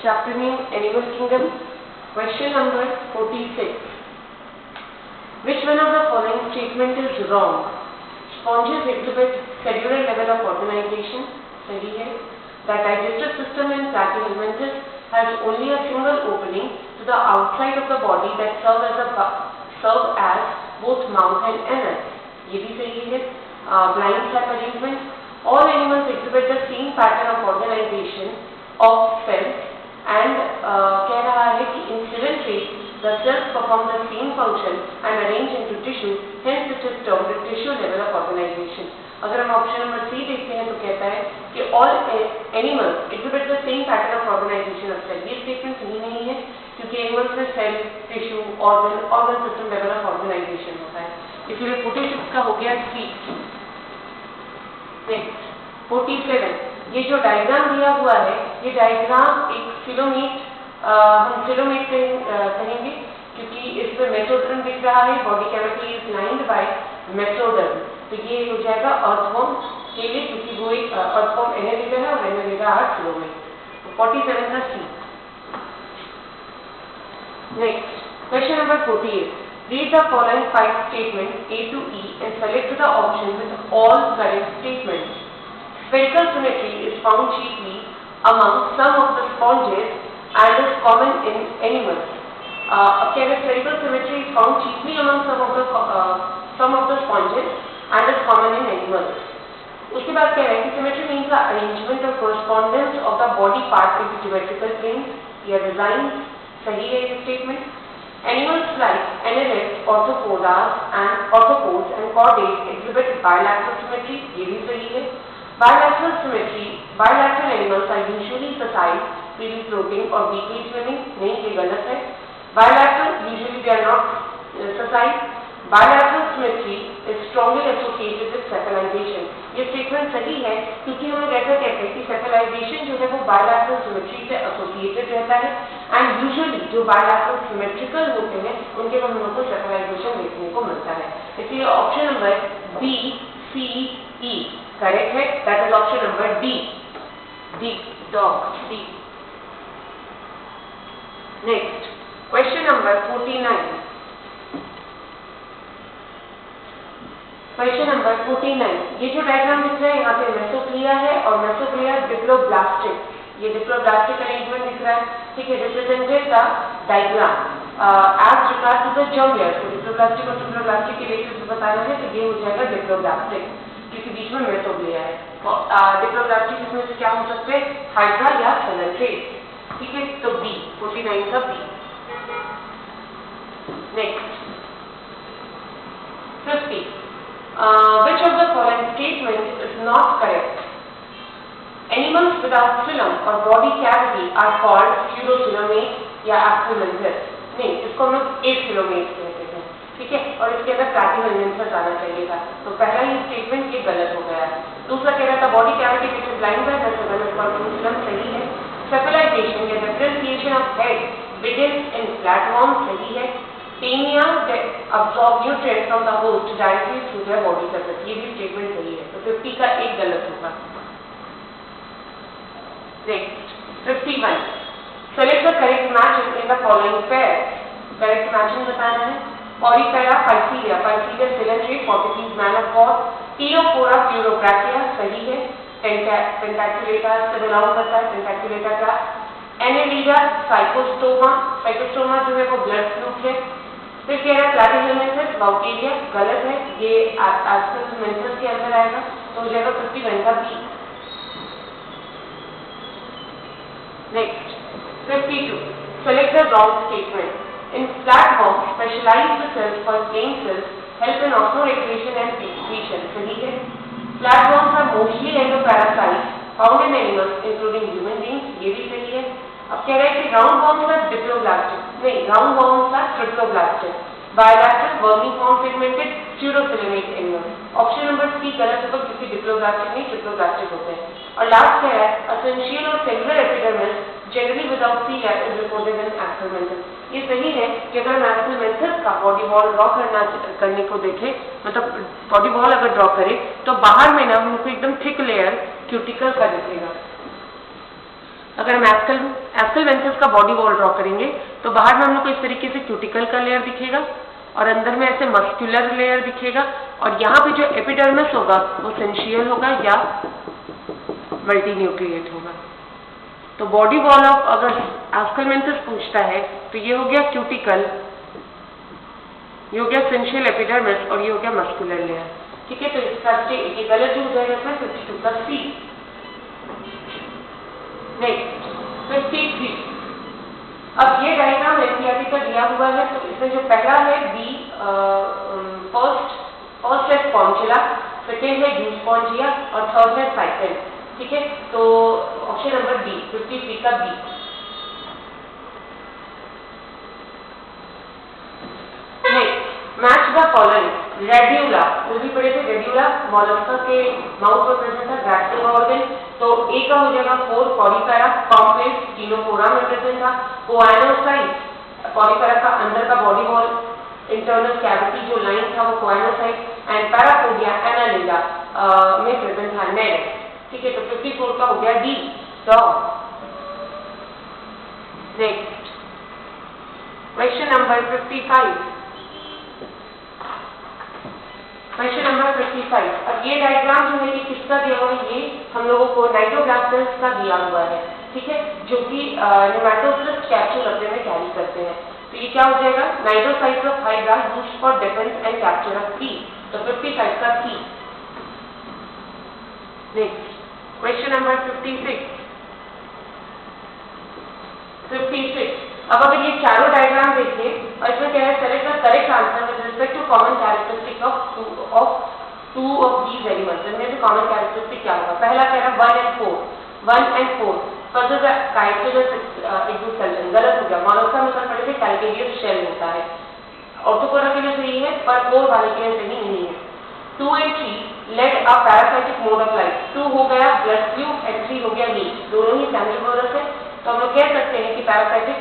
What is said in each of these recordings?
Chapter name Animal Kingdom. Question number 46. Which one of the following statement is wrong? Sponges exhibit cellular level of organization. सही है. The digestive system in Platyhelminthes has only a single opening to the outside of the body that serve as both mouth and anus. ये भी सही है. Blind flap arrangement. All animals exhibit the same pattern of organization of cells and कह रहा है कि incidentally the cells perform the same function and arrange into tissue, hence it is termed tissue level of organization. अगर हम option number सी देखते हैं तो कहता है कि all animals exhibit the same pattern of organization of cell. ये statement सही नहीं है क्योंकि एनिमल्स में cell, tissue, organ system level of organisation होता है. इसलिए 46 का हो गया सी. नेक्स्ट 47. ये जो डायग्राम दिया हुआ है ये डायग्राम एक फिलोमेट, हम फिलोमेट कहेंगे क्योंकि इसमें मेसोडर्म दिख रहा है. Body cavity is lined by mesoderm. तो ये हो जाएगा अर्थवॉर्म के लिए क्योंकि वो एक अर्थवॉर्म एनेलिडा है और एनेलिडा आर फिलोमेट. तो 47 का C. Next question number 48. Read the following 5 statements A to E and select the option with all correct statements. Spherical symmetry is found chiefly among some of the sponges and is common in animals. Spherical symmetry is found chiefly among some of the sponges and is common in animals. उसके बाद कह रहे हैं कि symmetry means the arrangement or correspondence of the body part into geometrical planes या design. सही है ये statement. Animals like annelids, orthopods and chordates exhibit bilateral symmetry. ये भी सही है. Bilateral symmetry. Bilateral animals are usually sessile, freely floating or weakly swimming. नहीं, ये गलत है. Bilateral usually they are not sessile. Bilateral symmetry is strongly associated with cephalization. ये statement सही है क्योंकि हम लोग ऐसा कहते हैं कि cephalization जो है वो bilateral symmetry से associated रहता है and usually जो bilateral symmetrical होते हैं उनके में हम लोग को cephalization देखने को मिलता है. इसलिए ऑप्शन नंबर बी, सी, ई करेक्ट है. That is option number D. D dog D. Next question number 49. Question number 49. ये जो डायग्राम दिख रहा है यहाँ पे मेसोग्लिया है और मेसोग्लिया डिप्लोब्लास्टिक. ये डिप्लोब्लास्टिक अरेंजमेंट दिख रहा है. ठीक है. Represented the diagram as regard to the germ layer. Diploblastic और डिप्लोब्लास्टिक के रिलेटिव्स बता रहे हैं तो ये हो जाएगा डिप्लोब्लास्टिक क्योंकि बीच में मेसोग्लिया है. डिप्लोब्लास्टिक इसमें से क्या हो सकते हैं? हाइड्रा या सेलेंट्रेट. ठीक है. तो बी 49 का B. Next 50. Which of the following statement is not correct? Animals without phylum or body cavity are called pseudocoelomates या acromanthes. नहीं, इसको हम लोग aphylomates कहते हैं. ठीक है. और इसके अंदर platyhelminthes आना चाहिए था. तो पहला ही स्टेटमेंट ये गलत हो गया. दूसरा कह रहा था body cavity which is lined by mesoderm is called phylum. सही है. Cephalization या differentiation of head begins in flatworms. सही है. Taenia absorb nutrients from the host directly through their body surface. ये भी स्टेटमेंट सही है. तो 50 का एक गलत होगा. Next 51. Select the correct matching in the following pairs. Correct matching बताना है. Porifera Phycelia, Phycelia cylindric, Portuguese man of God. Teophora pleurobrachia सही है. Tentaculata से बिलोंग करता है. Tentaculata का. Annelida Psychostoma. Psychostoma जो है वो ब्लड फ्लूक है. फिर कह रहा है प्लैटीहेलमिंथेस बाउटेरिया. गलत है. ये एस्पेरमेंथस के अंदर आएगा तो हो जाएगा 51 का B. Next 52. Select the wrong statement. In flatworms, specialized cells for playing cells help in osmoregulation and excretion. सही है. Flatworms are mostly endoparasites found in animals including human beings. ये भी सही है. अब कह रहा है कि roundworms are diploblastic. नहीं, roundworms are triploblastic. Bilateral vermiform segmented pseudocoelomate animals. Option number C गलत होगा क्योंकि डिप्लोब्लास्टिक नहीं ट्रिप्लोब्लास्टिक होते हैं. और लास्ट कह रहा है essential और cellular epidermis generally without cilia is reported in acromanthes. ये सही है कि अगर हम acromanthes का बॉडी वॉल ड्रॉ करने को देखें, मतलब बॉडी वॉल अगर ड्रॉ करें तो बाहर में ना हमको एकदम थिक लेयर क्यूटिकल का दिखेगा. अगर हम एस्कल वेंट्रस का बॉडी वॉल ड्रॉ करेंगे तो बाहर में हम लोग को इस तरीके से क्यूटिकल का लेयर दिखेगा और अंदर में ऐसे मस्कुलर लेयर दिखेगा और यहाँ पे जो एपिडर्मिस होगा वो सेंशियल होगा या मल्टीन्यूक्लिएट होगा। तो बॉडी वॉल ऑफ अगर एस्कल वेंट्रस पूछता है तो ये हो गया क्यूटिकल, ये हो गया सेंशियल एपिडर्मिस और ये हो गया मस्कुलर लेयर। ठीक है, तो इसका ये गलत हो जाएगा इसमें 52 का सी। नेक्स्ट 53। अब ये डायग्राम एनसीईआरटी का दिया हुआ है तो इसमें जो पहला है बी, फर्स्ट है स्पॉन्जिला, सेकेंड है यूस्पॉन्जिया और थर्ड है साइकिल। ठीक है, तो ऑप्शन नंबर बी 53 का B. Next match the following. Radula, वो भी पढ़े थे, रेड्यूला मोलस्का के माउथ में प्रेजेंट है, ग्रास्पिंग ऑर्गन। तो ए का हो जाएगा 4 पॉलीपेरा, कॉम्प्लेक्स टीनोफोरा में प्रेजेंट था। कोआनोसाइट, पॉलीपेरा का अंदर का बॉडी वॉल, इंटरनल कैविटी जो लाइन था वो कोआनोसाइट, एंड पैरापोडिया एनालिला में प्रेजेंट था नेड। ठीक है, तो 54 का हो गया D dog. Next question number 55। Question number 55। अब ये डायग्राम जो है ये किसका दिया हुआ है, ये हम लोगों को नाइट्रोब्लास्टर्स का दिया हुआ है। ठीक है, जो कि नेमाटोसिस्ट कैप्सूल अपने में कैरी करते हैं। तो ये क्या हो जाएगा, nematocysts of hydra used for defence and capture of prey. तो 55 का सी। Next question number 56। अब अगर ये चारों डायग्राम देखिए और इसमें क्या है, select the correct answer with respect to common characteristic of two of these animals. इनमें से कॉमन कैरेक्टरिस्टिक क्या होगा? पहला कह रहा है 1 and 4। फर्स्ट द काइटिलस एक्सोस्केलेटन, गलत हो गया। मोलस्का में पढ़े थे कैल्केरियस शेल होता है। ऑर्थोपोडा के लिए सही है पर 4 वाले के लिए सही नहीं है। 2 and 3 led a parasitic mode of life. 2 हो गया ब्लड फ्लू एंड 3 हो गया लीच, दोनों ही सैंग्विवोरस है। तो हम लोग कह सकते हैं कि पैरासाइटिक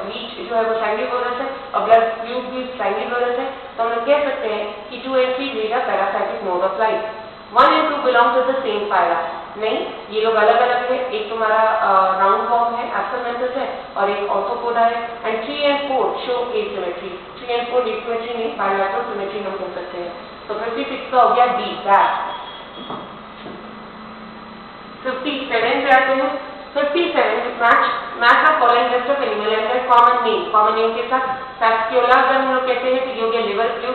लीच जो है वो सैंग्विवोरस है और ब्लड फ्लू भी सैंग्विवोरस है। तो हम लोग कह सकते हैं कि 2 and 3 lead a parasitic mode of life. 1 and 2 belong to the same phyla. नहीं, ये लोग अलग अलग है। एक तुम्हारा राउंड फॉर्म है, एस्कल है, और एक ऑर्थोपोडा है। And 3 and 4 show asymmetry. 3 and 4 asymmetry नहीं, बायलैटरल सिमेट्री हम कह सकते हैं। तो 56 का हो गया डी दैट। 57 पे आते हैं। 57 match of following list of animal and common name के साथ फैस्क्यूला अगर हम लोग कहते हैं तो ये हो गया लिवर फ्लू।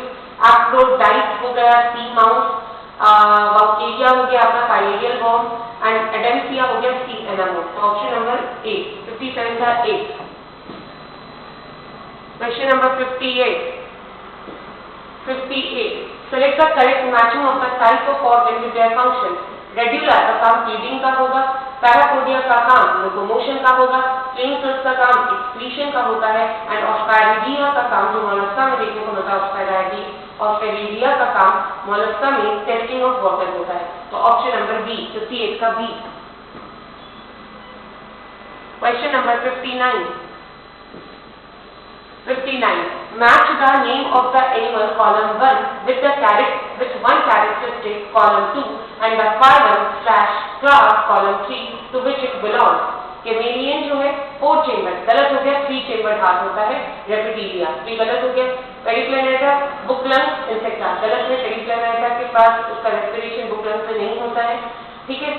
एप्रोडाइट हो गया सी माउस। वाउकेरिया हो गया आपका पाइलेरियल वर्म एंड एडेम्सिया हो गया सी एनामोड। तो ऑप्शन नंबर ए 57 का A. Question number 58। Select the correct matching of the type of organ with their function. Radula का काम फीडिंग का होगा, पैरापोडिया का काम लोकोमोशन का होगा, स्ट्रिंग सेल्स का काम एक्सक्रीशन का होता है, एंड ऑस्फैरिडिया का काम जो मोलस्का में देखने को मिलता है ऑस्फैरिडिया का काम मोलस्का में टेस्टिंग ऑफ वाटर होता है। तो ऑप्शन नंबर बी 58 का B. Question number 59. Match the name of the animal column 1 with one characteristic column 2 and the phylum/class column 3 to which it belongs. Chameleon जो है 4 चेम्बर, गलत हो गया। 3 चेम्बर हाथ होता है रेप्टिलिया, तो गलत हो गया। पेरिप्लैनेटा बुकलंग इंसेक्टा, गलत है। पेरिप्लैनेटा के पास उसका रेस्पिरेशन बुकलंग से नहीं होता है। ठीक है,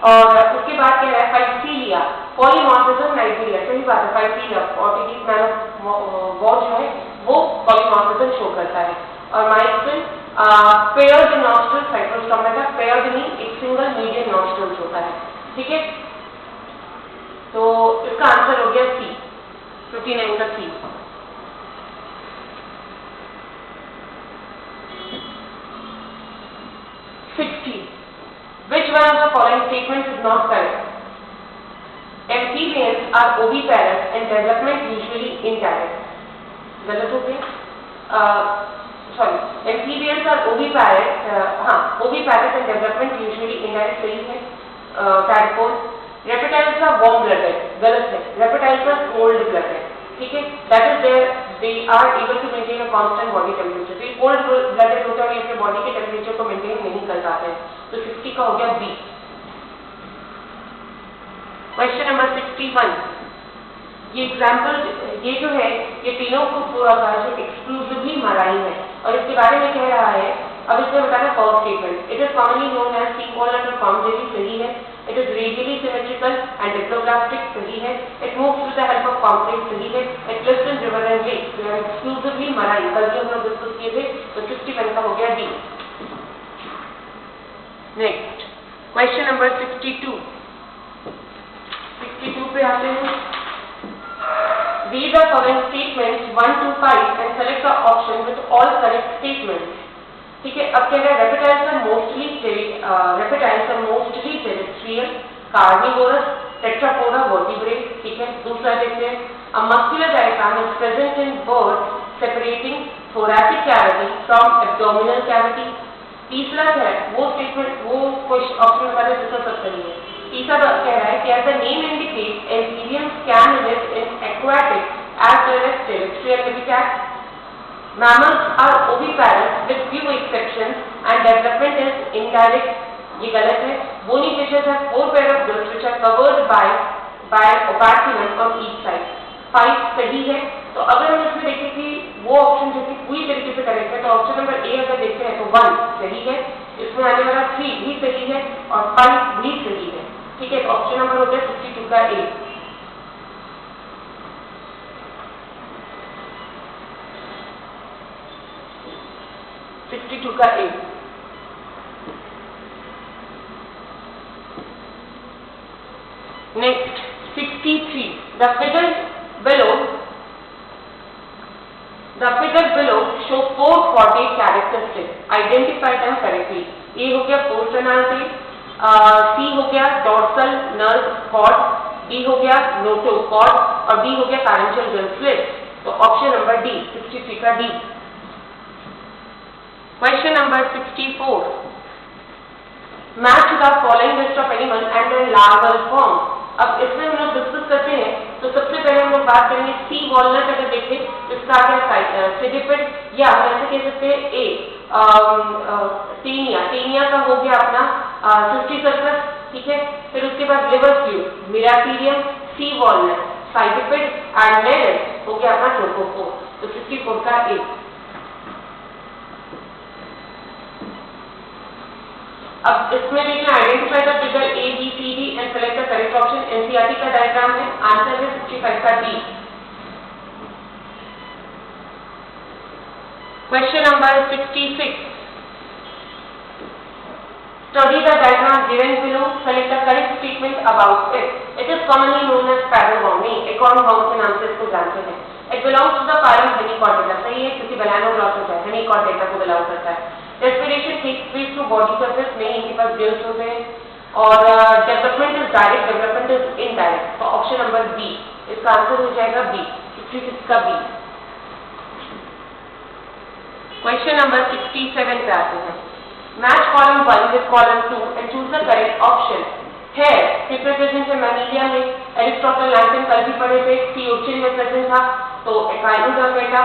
और उसके बाद क्या है फाइसीलिया पॉलीमॉर्फिज्म नाइजीरिया, सही बात है। फाइसीलिया पोर्टुगीज मैन ऑफ गॉड जो है वो पॉलीमॉर्फिज्म शो करता है। और माइस्ट्रिन पेयर्ड नॉस्ट्रल साइक्लोस्टोमेटा, पेयर्ड नहीं एक सिंगल मीडियम नॉस्ट्रल होता है। ठीक है, तो इसका आंसर हो गया सी 59 का सी। Which one of the following statements is not correct? Amphibians are oviparous and development usually indirect. गलत हो गया। Sorry, amphibians are oviparous, oviparous and development usually indirect सही है। Tadpole, reptiles are warm blooded, गलत है। Reptiles are cold blooded, ठीक है। That is they are able to maintain a constant body temperature. तो ये cold blooded होता है, अपने बॉडी के टेम्परेचर को मेंटेन नहीं कर पाते हैं। तो 60 का हो गया बी। क्वेश्चन नंबर 61, ये एग्जाम्पल, ये जो है ये तीनों को पूरा का जो एक्सक्लूसिवली मराइन है और इसके बारे में कह रहा है। अब इसमें बताना false statement. It is commonly known as sea wall under form jelly, सही है। It is radially symmetrical and diploblastic, सही है। It moves with the help of concrete, सही है। It lives in river and lake, they are exclusively marine, कल भी हम लोग डिस्कस किए थे। तो 61 का हो गया डी। नेक्स्ट क्वेश्चन नंबर 62, 62 पे आते हैं। Read the following statements 1 to 5 and select the option with all correct statements. ठीक है, अब क्या है, reptiles are mostly terrestrial, carnivorous, tetrapod, vertebrate, ठीक है। दूसरा देखते हैं, a muscular diaphragm is present in birds separating thoracic cavity from abdominal cavity. तीसरा क्या है, वो स्टेटमेंट, वो क्वेश्चन ऑप्शन वाले दूसरा सब सही है। तीसरा कह रहा है कि as the name indicates, amphibians can live in aquatic as well as terrestrial habitat. Mammals are oviparous with few exceptions and development is indirect. ये गलत है। Bony fishes have 4 pair of gills which are covered by operculum on each side. 5 सही है। तो अगर हम इसमें देखें कि वो ऑप्शन जो कि पूरी तरीके से करेक्ट है, तो ऑप्शन नंबर ए अगर देखते हैं तो 1 सही है, इसमें आने वाला 3 भी सही है और 5 भी सही है। ठीक है, तो ऑप्शन नंबर हो गया 62 का ए। का A. Next 63, the figure below show 4 chordate characteristics, identify them correctly. ए हो गया पोस्ट एनाल टेल, सी हो गया डॉर्सल नर्व कॉर्ड, डी हो गया नोटोकॉर्ड और डी हो गया पैरेंचियल गल स्लिट। तो ऑप्शन नंबर डी 63 का D. Question number 64, match the following list of animal and their larval form. अब इसमें हम लोग डिस्कस करते हैं, तो सबसे पहले हम लोग बात करेंगे सी वॉलनट। अगर देखें तो इसका क्या सिडिपिड, या हम ऐसे कह सकते हैं ए टेनिया का हो गया अपना सिस्टिसर्कस, ठीक है। फिर उसके बाद लिवर फ्लूइड, मिराटीरियम, सी वॉलनट, साइडिपिड एंड लेडस हो गया अपना ट्रोकोफोर। तो 64 का ए। अब इसमें देखना, identify the figure A B C D and select the correct option. NCERT का डायग्राम है, आंसर है 65 का D. Question number 66, study the diagram given below, select the correct statement about it. It is commonly known as पैरावॉर्म, acorn worm के नाम से इसको जानते हैं। It belongs to the phylum hemichordata, सही है, क्योंकि बेलानोग्लॉस होता है, हेलिकॉर्डेटा को बिलोंग करता है। Respiration takes place through body surface, नहीं इनके पास गिल्स होते हैं। और development is direct, development is indirect. तो ऑप्शन नंबर बी, इसका आंसर हो जाएगा बी, 66 का बी। क्वेश्चन नंबर 67 पे आते हैं। Match column 1 with column 2 and choose the correct option. है किसमें प्रेजेंट है, मैमिलिया में, एरिस्टोटल लैंटन कल भी पढ़े थे, सी ओर्चिन में प्रेजेंट था, तो एक्वाइनोडर्मेटा,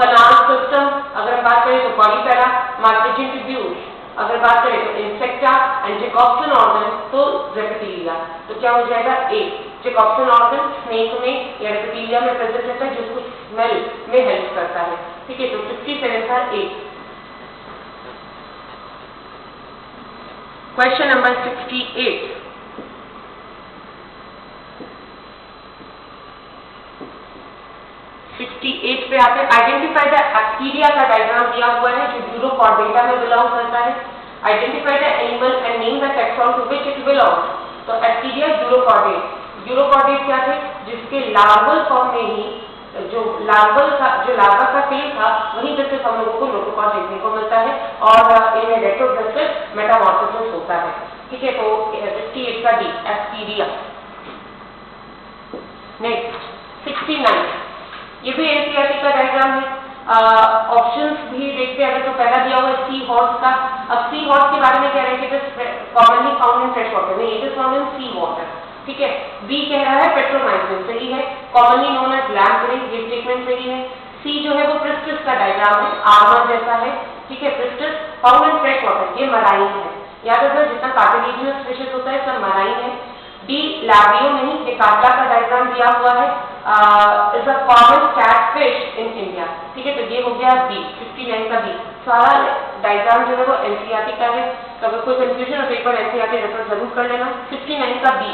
कनाल सिस्टम अगर हम बात करें तो कॉलीपेरा, मार्केजिन ट्यूब्यूल अगर बात करें तो इंसेक्टा एंड जैकोब्सन ऑर्गन तो रेप्टिलिया। तो क्या हो जाएगा ए, जैकोब्सन ऑर्गन स्नेक में या रेप्टिलिया में प्रेजेंट रहता है, जिसको स्मेल में हेल्प करता है, ठीक है। तो 67 था ए। क्वेश्चन नंबर 68, पे आते हैं। आइडेंटिफाई द एक्टीरिया का डायग्राम दिया हुआ है जो यूरोकॉर्डेटा में बिलोंग करता है। Identify the animal and name the taxon to which it belongs. तो एक्टीरिया यूरोकॉर्डेट, यूरोकॉर्डेट क्या थे, जिसके लार्वल फॉर्म में ही जो लार्वा का सेल था वहीं पर सिर्फ हम लोगों को नोटोकॉर्ड देखने को मिलता है और इनमें रेट्रोग्रेसिव मेटामॉर्फोसिस होता है, ठीक है। तो 68 का डी, एक्टीरिया। नेक्स्ट 69, ये भी एनसीईआरटी का डायग्राम है। ऑप्शंस भी देखते हैं, अगर तो पहला दिया हुआ है सी हॉर्स का। अब सी हॉर्स के बारे में कह रहे हैं कि commonly found in fresh water, नहीं, it is found in sea water, ठीक है। बी कह रहा है पेट्रोमाइसिन, सही है। कॉमनली नोन एज लैम्प्रे, ये स्टेटमेंट सही है। सी जो है वो प्रिस्टिस का डायग्राम है, आर्मर जैसा है, ठीक है। Priestess found in fresh water, ये मराइन है, याद रखना जितना कार्टिलेजिनस फिशेस होता है सब मराइन है। डी लैबियो नहीं, ये काटला का डायग्राम दिया हुआ है, is a common catfish in India. ठीक है, तो ये हो गया बी, 59 का बी। सारा डायग्राम जो है वो एनसीईआरटी का है, तो अगर कोई कंफ्यूजन हो तो एक बार एनसीईआरटी रेफर जरूर कर लेना। 59 का बी।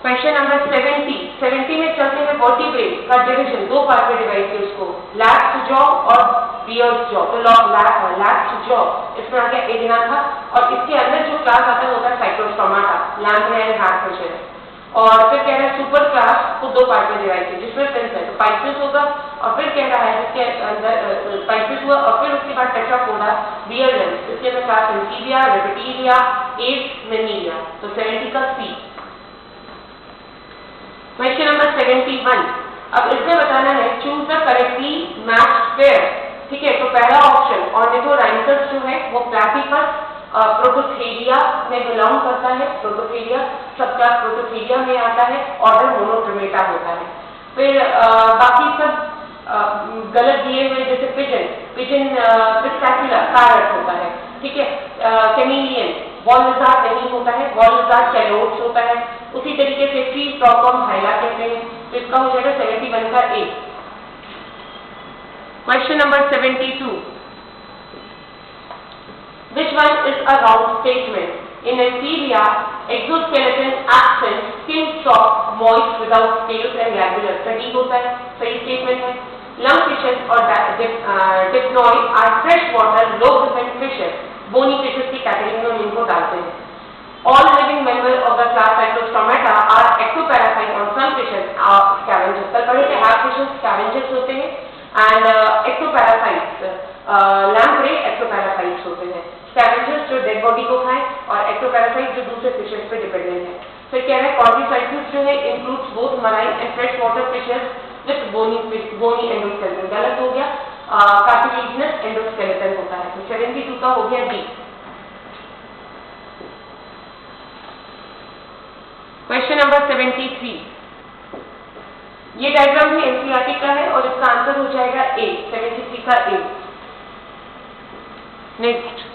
क्वेश्चन नंबर 70 में चलते हैं वर्टिब्रे का डिवीजन, दो पार्ट में डिवाइड किया उसको, लैप्स जॉ और बियर्स जॉ। तो लैप्स जॉ इसमें आ गया एडिना था, और इसके अंदर जो क्लास आता है होता है साइक्लोस्टोमाटा, लैम्प्रे एंड हार्टफिशर। और फिर कह रहा है सुपर क्लास को दो पार्ट में डिवाइड किया, जिसमें फिर है तो पाइसेस होगा, और फिर कह रहा है जिसके अंदर पाइसेस हुआ, और फिर उसके बाद टेट्रापोडा, बियर लेंस, इसके अंदर class amphibia, reptilia, apps, Mammalia. तो 70 का सी। क्वेश्चन नंबर 71, अब इसमें बताना है choose the correctly matched pair. ठीक है, तो पहला ऑप्शन ऑर्निथोराइनकस जो है वो प्लैटिपस प्रोटोथेरिया में बिलोंग करता है, प्रोटोथेरिया सब क्लास प्रोटोथेरिया में आता है, ऑर्डर मोनोट्रिमेटा होता है। फिर बाकी सब गलत दिए हुए, जैसे पिजन पिस्टैक्युला पैरट होता है। ठीक है, कैमिलियन वॉल लिज़ार्ड नहीं होता है, वॉल लिज़ार्ड कैलोट्स होता है। उसी तरीके से ट्री प्रॉपम हाइला कहते हैं, तो इसका हो जाएगा 71 का A. Question number 72, which one is a wrong statement? In Amphilia, exoskeleton absent, skin soft, moist, without scales and glandular। सही होता है, सही स्टेटमेंट है। Lungfishes और dipnoid are freshwater low defense fishes, bony fishes की कैटेगरी में हम इनको डालते हैं। All living members of the class Cyclostomata are ectoparasite on some fishes, scavengers। कल पढ़े थे half fishes scavengers होते हैं, and ectoparasites, lamprey ectoparasites होते हैं। स्कैवेंजर्स जो डेड बॉडी को खाएं, और एक्टोपैरासाइट जो दूसरे फिशेस पे डिपेंडेंट है। फिर कह रहे हैं कॉर्टिसाइट्स जो है includes both marine and fresh water fishes with bony endoskeleton. गलत हो गया, कार्टिलेजिनस एंडोस्केलेटन होता है। तो 72 का हो गया डी। क्वेश्चन नंबर 73, ये डायग्राम भी एनसीईआरटी का है और इसका आंसर हो जाएगा ए, 73 का ए। नेक्स्ट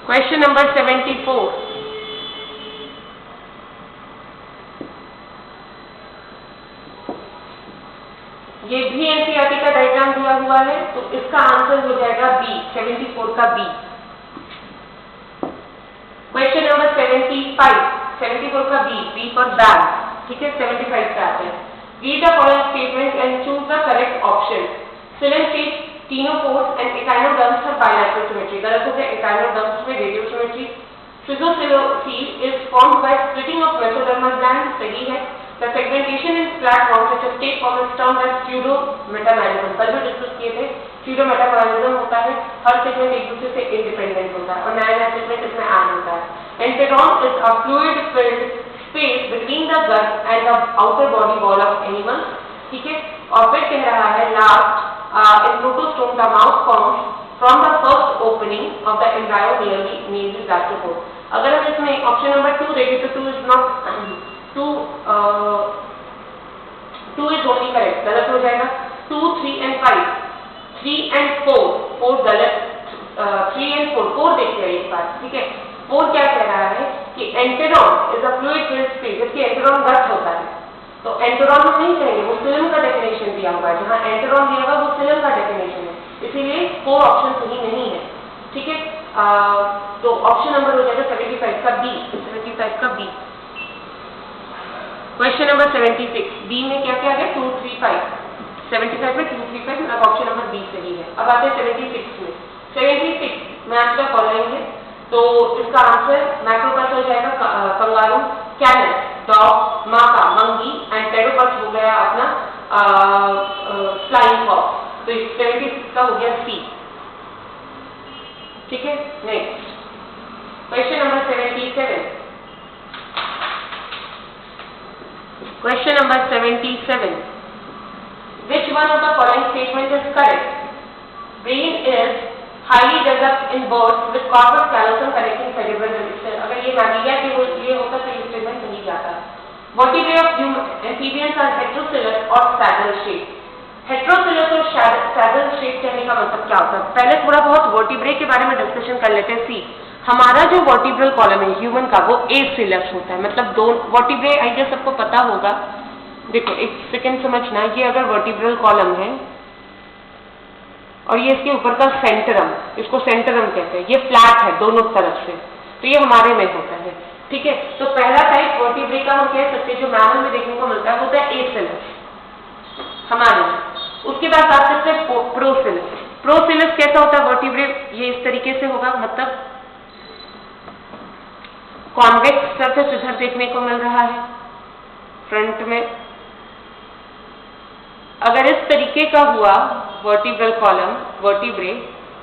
क्वेश्चन नंबर 74, ये भी एनसीईआरटी का डायग्राम दिया हुआ है, तो इसका आंसर हो जाएगा बी, 74 का बी। क्वेश्चन नंबर 75, 74 का बी फॉर बैग। ठीक है, 75 का आता है। Read the following statement and choose the correct option. Coelenterates, ctenophores and echinoderms have bilateral symmetry। गलत हो गया, एकाइनोडर्म्स में radio symmetry. Physiocoel is formed by splitting of mesodermal glands। सही है। The segmentation in flat round such as tape form is termed as pseudometabolism। कल भी discuss किए थे, pseudometabolism होता है, हर सेगमेंट एक दूसरे से इंडिपेंडेंट होता है और नया सेगमेंट इसमें ऐड होता है। Enteron is a fluid filled space between the gut and the outer body wall of animal। ठीक है, और फिर कह रहा है last in protostome the mouth forms from the first opening of the embryo nearly gastropod। अगर हम इसमें ऑप्शन नंबर 2 देखें तो 2 is not 2 is only correct, गलत हो जाएगा। 2, 3 and 5, 3 and 4 गलत, 3 and 4 देखते हैं एक बार। ठीक है, 4 क्या कह रहा है कि enteron is a fluid filled space, जबकि एंटेरॉन गट होता है। तो एंटेरॉन में नहीं कहेंगे, वो फिल्म का डेफिनेशन दिया हुआ है, जहां एंटेरॉन दिया हुआ वो फिल्म का डेफिनेशन है, इसीलिए 4 ऑप्शन सही नहीं है। ठीक है, तो ऑप्शन नंबर हो जाएगा 75 का बी, 75 का बी। क्वेश्चन नंबर 76, बी में क्या क्या है? 2, 3, 5। 75 में 2, 3, 5, मतलब ऑप्शन नंबर बी सही है। अब आते हैं 76 में। 76 में आपका फॉलोइंग है, तो इसका आंसर मैक्रोपस हो जाएगा कंगारू, कैनस डॉग, माका मंकी एंड टेरोपस हो गया अपना फ्लाइंग फॉक्स। तो 76 का हो गया सी। ठीक है, next question number 77। Question number 77, which one of the following statement is correct? Brain is highly developed in birds with corpus callosum connecting cerebral register। अगर ये मैमिलिया के लिए होता तो ये स्टेटमेंट नहीं जाता। Vertebrae of amphibians are heterocellus और saddle shaped। हेट्रोसिलस और सैडल शेप कहने का मतलब क्या होता है? पहले थोड़ा बहुत वर्टिब्रे के बारे में डिस्कशन कर लेते हैं। सी हमारा जो वर्टिब्रल कॉलम है ह्यूमन का वो एसिलस होता है, मतलब दो वर्टिब्रे आई गेस सबको पता होगा। देखो एक सेकेंड समझना, ये अगर वर्टिब्रल कॉलम है और ये इसके ऊपर का सेंटरम, इसको सेंटरम कहते हैं, ये फ्लैट है दोनों तरफ से, तो ये हमारे में होता है, ठीक है। तो पहला टाइप वर्टिब्रे का हम कह सकते हैं जो मैमल में देखने को मिलता है वो होता है एसिलस हमारे में। उसके बाद बात करते हैं प्रोसिलस। प्रोसिलस कैसा होता है वर्टिब्रे, ये इस तरीके से होगा, मतलब कॉन्वेक्स सरफेस इधर देखने को मिल रहा है फ्रंट में। अगर इस तरीके का हुआ वर्टिब्रल कॉलम वर्टिब्रे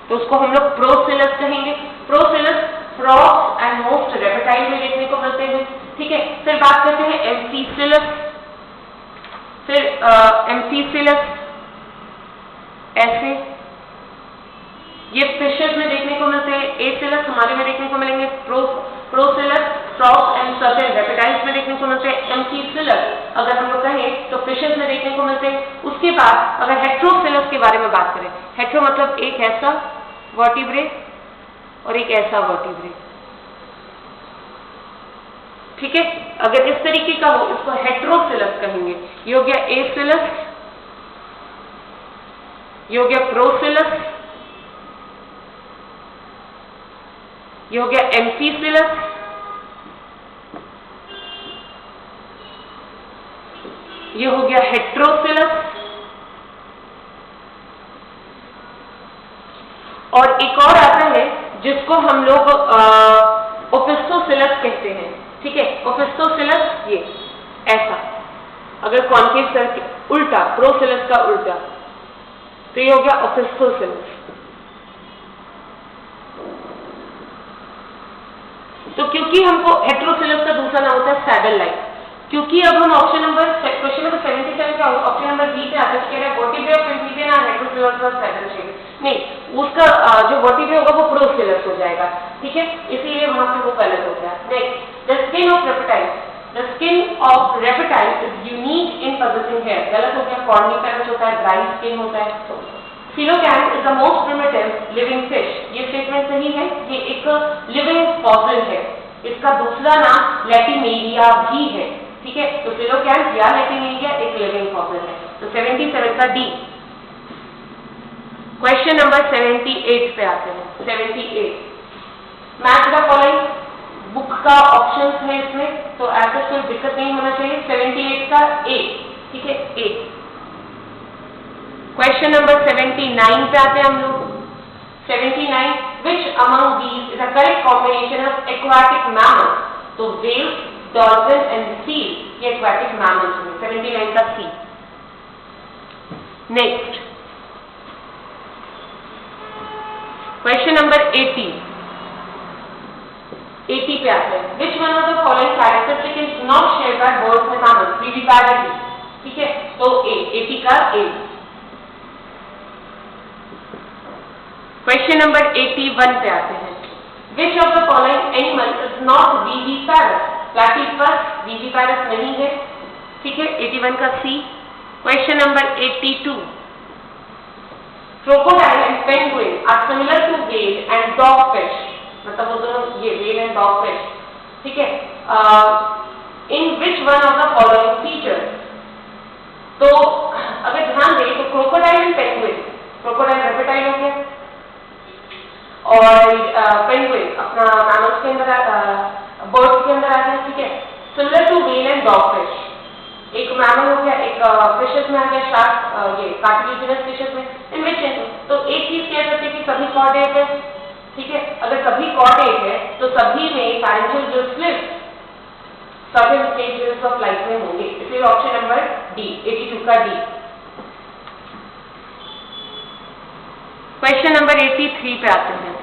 तो उसको हम लोग प्रोसिलस कहेंगे। प्रोसिलस फ्रॉग्स एंड मोस्ट रेप्टाइल में देखने को मिलते हैं, ठीक है। फिर बात करते हैं एम्फीसिलस, फिर एम्फीसिलस ऐसे, ये फिशेस में देखने को मिलते हैं। एसिलस हमारे में देखने को मिलेंगे। प्रोसिलस फ्रॉग्स एंड सर्टेन रेप्टाइल्स में देखने को मिलते हैं। एम्फीसिलस अगर हम लोग कहें तो फिशेस में देखने को मिलते हैं। उसके बाद अगर हेट्रोसिलस के बारे में बात करें, हेट्रो मतलब एक ऐसा वर्टिब्रे और एक ऐसा वर्टिब्रे, ठीक है। अगर इस तरीके का हो इसको हेट्रोसिलस कहेंगे। ये हो गया एसिलस, ये हो गया प्रोसिलस, ये हो गया एम्फीसिलस, ये हो गया हेट्रोसिलस, और एक और आता है जिसको हम लोग ओपिस्टोसिलस कहते हैं, ठीक है। ओपिस्टोसिलस ये ऐसा, अगर कॉन्केव सर उल्टा, प्रोसिलस का उल्टा, तो ये हो गया ओपिस्टोसिलस। तो क्योंकि हमको हेट्रोसिलस का दूसरा नाम होता है सैडल लाइक, क्योंकि अब हम ऑप्शन नंबर क्वेश्चन नंबर 77 का ऑप्शन नंबर बी पे आते हैं, कह रहे हैं वर्टिब्रे ऑफ एम्फीबियन और हेट्रोसिलस और सैडल शेप, नहीं उसका जो वर्टिब्रे होगा वो प्रोसिलस हो जाएगा, ठीक है, इसीलिए वहां पे वो गलत हो गया। Next, the skin of reptile, the skin of reptile is unique in possessing hair, गलत हो गया। कॉर्निफेरस होता है, ड्राई स्किन होता है। Coelacanth is the most primitive living fish, ये स्टेटमेंट सही है, ये एक लिविंग फॉसिल है, इसका दूसरा नाम लैटिमेरिया भी है, ठीक है। तो Coelacanth या लैटिमेरिया एक लिविंग फॉसिल है। तो 77 का डी। क्वेश्चन नंबर 78 पे आते हैं। 78, मैच द फॉलोइंग, बुक का ऑप्शन है इसमें, तो ऐसा कोई दिक्कत नहीं होना चाहिए। 78 का ए, ठीक है, ए। क्वेश्चन नंबर 79 पे आते हैं हम लोग। 79, which among these is a correct combination of aquatic mammals, तो व्हेल्स, डॉल्फिन एंड सील, ये एक्वाटिक मैमल्स हैं। 79 का सी। नेक्स्ट, क्वेश्चन नंबर 80, 80 पे आते हैं। Which one of the following characteristic is not shared by birds and mammals, viviparity, ठीक है, तो ए, 80 का ए। क्वेश्चन नंबर 81 पे आते हैं। Which of the following animal is not viviparous, platypus viviparous नहीं है, ठीक है, 81 का सी। Question number 82, crocodile and penguin are similar to whale and dog fish, मतलब वो दोनों ये व्हेल एंड डॉग फिश, ठीक है, in which one of the following features, तो अगर ध्यान दें तो crocodile and penguin, crocodile reptile हो गया और पेंगुइन अपना मैमल्स के अंदर बर्ड्स के अंदर आ गया, ठीक है। Similar to whale and dog fish, एक मैमल हो गया, एक फिशेस में आ गया, शार्क, ये कार्टिलेजिनस फिशेस में, इन विच, तो एक चीज कह सकते हैं कि सभी कॉर्डेट है, ठीक है। अगर सभी कॉर्डेट है तो सभी में पैरेंटल जो slips certain stages of life में होंगे, इसलिए ऑप्शन नंबर डी, 82 का डी। क्वेश्चन नंबर 83 पे आते हैं।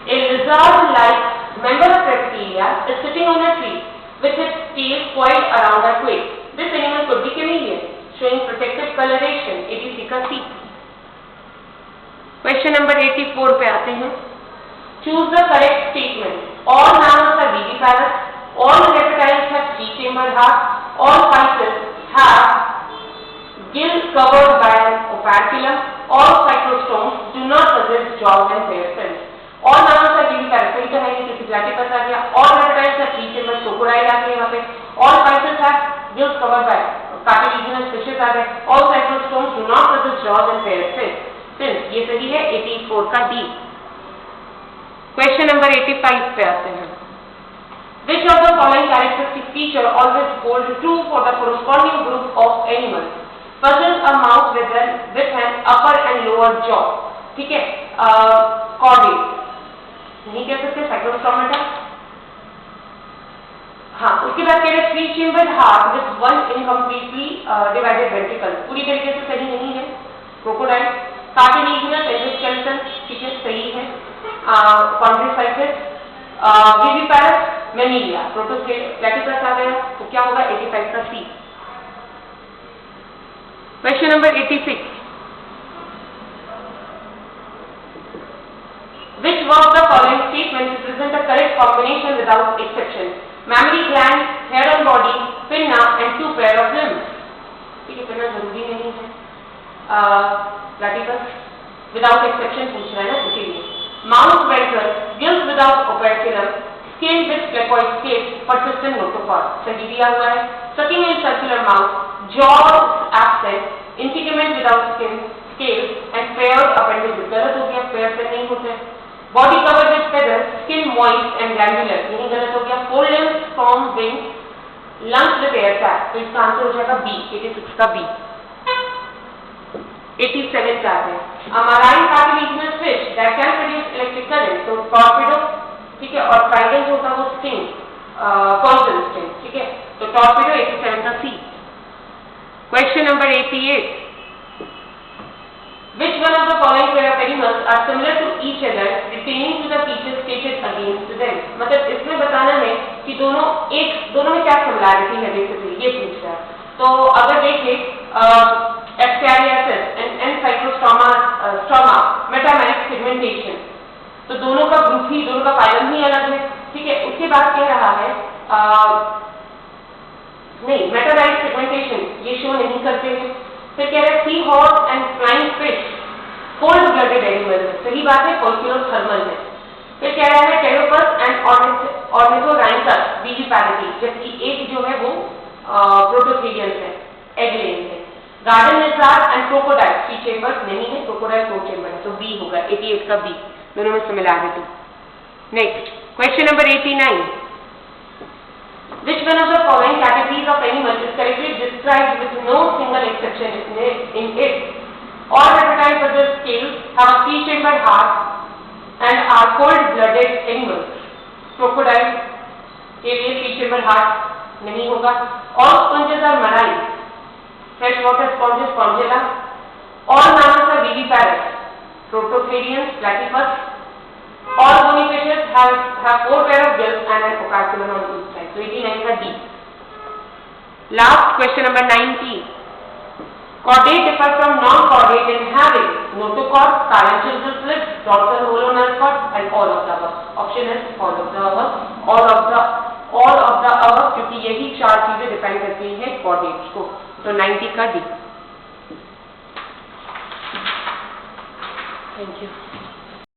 A lizard-like member of reptilia is sitting on a tree with its tail coiled around a twig. This animal could be chameleon, showing protective coloration. 83 का C. Question number 84 पे आते हैं। Choose the correct statement. All mammals are viviparous. All reptiles have three-chambered heart. All fishes have gills covered by an operculum. All cyclostomes do not possess jaws and hair cells. और नामों का TV parasite है क्योंकि platypus आ गया, और reptiles का 3 chamber crocodile आ गया यहाँ पे, और पाइथन्स है gills covered by cartilaginous fishes आ गए, all cyclostomes do not possess jaws and पेरिसेस। ये सही है 84 का डी। क्वेश्चन नंबर 85 पे आते हैं। Which of the following characteristic feature always hold true for the corresponding group of animals? Puzzle a mouse with an upper and lower jaw. ठीक है, कॉर्डेट नहीं कह सकते, साइक्लोस्टोमेटा। हाँ, उसके बाद कह रहे 3 chambered heart with 1 incompletely divided ventricle, पूरी तरीके से सही नहीं है। क्रोकोडाइल, कार्टिलेजिनस एंडोस्केलेटन, ठीक है सही है। कॉन्ड्रोसाइटिस, विविपैरस, मेमिलिया, प्लेटिपस आ गया, तो क्या होगा 85 का सी। Question number 86। Which of the following statements represent the correct combination without exception? Mammary gland, hair on body, pinna and 2 pair of limbs. ठीक है, pinna जरूरी नहीं है। प्लेटिपस without exception पूछ रहा है ना, इसीलिए। Mouse ventral, gills without operculum, skin with placoid scales, persistent notochord, सही दिया हुआ है। Sucking in circular mouth, jaws absent, integument without skin, scales and paired appendages, गलत हो गया, pair से नहीं होते। Body covered with feathers, skin moist and glandular, यही गलत हो गया। 4 limbs from wings, lungs with air sac, तो इसका आंसर हो जाएगा बी, 86 का बी। 87 का है। A marine cartilaginous fish that can produce electric current, तो torpedo, ठीक है, और trident होता वो sting, poison sting, ठीक है, तो torpedo 87 का सी। Question number 88. Which one of the following pair of animals are similar to each other, retaining to the features stated against them? मतलब इसमें बताना है कि दोनों में क्या सिमिलैरिटी है, बेसिकली ये पूछ रहा है। तो अगर देखें ascariasis and Cyclostoma metameric pigmentation, तो दोनों का ग्रुप ही, दोनों का फाइलम ही अलग है, ठीक है। उसके बाद कह रहा है नहीं, मेटामेरिक पिगमेंटेशन ये शो नहीं करते हैं। फिर कह रहे seahorse and flying fish cold blooded animal है, सही बात है, पोल्कियोथर्मल है। फिर कह रहा है टेरोपस एंड ऑर्निथोरैंकस विविपैरिटी, जबकि एक जो है वो प्रोटोथेरियंस है, एग लेइंग है। Garden lizard and crocodile 3 chamber नहीं है, क्रोकोडाइल 4 चेम्बर है, तो बी होगा 88 का बी, दोनों में similarity. Next question number 89। Which one of the following categories of animals is correctly described with no single exception in it? All reptiles such as scales have a 3-chambered heart and are cold-blooded animals. Crocodile के लिए 3-chambered heart नहीं होगा। All sponges are marine. Freshwater sponges, Conchella. All mammals are viviparous. Prototherians, Platypus. All bony fishes have 4 pair of gills and an operculum on each side. So 89 का D. Last question number 90. Chordate differ from non-chordate in having notochord, parenchymal slits, dorsal hollow nerve cord, and all of the above. Option is all of the above. All of the above, क्योंकि यही 4 चीजें depend करती हैं chordates को. तो 90 का D. Thank you.